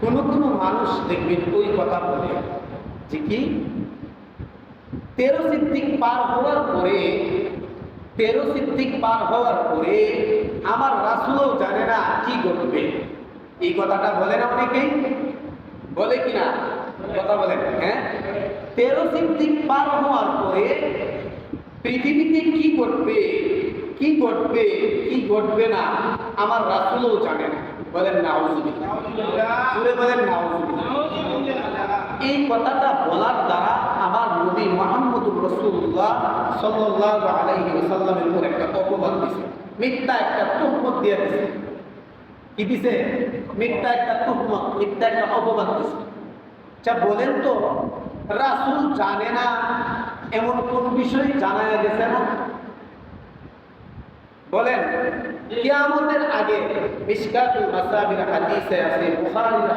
কোনো মানুষ দেখবেন ওই কথা বলে যে কি 13 সিদ্দিক পার হওয়ার পরে 13 সিদ্দিক পার হওয়ার পরে আমার রাসূলও জানে না কি ঘটবে। এই কথাটা বলে না অনেকেই, বলে কিনা কথা বলেন? হ্যাঁ, 13 সিদ্দিক পার হওয়ার পরে পৃথিবীতে কি ঘটবে, কি ঘটবে, কি ঘটবে না আমার রাসূলও জানে না। বলেন নাউযুবিল্লাহ, জোরে বলেন নাউযুবিল্লাহ। এই কথাটা বলার দ্বারা আমার নবী মুহাম্মদুর রাসূলুল্লাহ সাল্লাল্লাহু আলাইহি ওয়াসাল্লামের উপর একটা অপবাদ দিয়েছে, মিথ্যা একটা তুহমত দিয়ে দিয়েছে। কি দিছে? মিথ্যা একটা তুহমত, মিথ্যা একটা অপবাদ দিয়েছে। আচ্ছা বলেন তো, রাসূল জানে না এমন কোন বিষয় জানা গেছে না? বলেন, কিয়ামতের আগে মিশকাতুল মাসাবির হাদিসে আছে, বুখারীর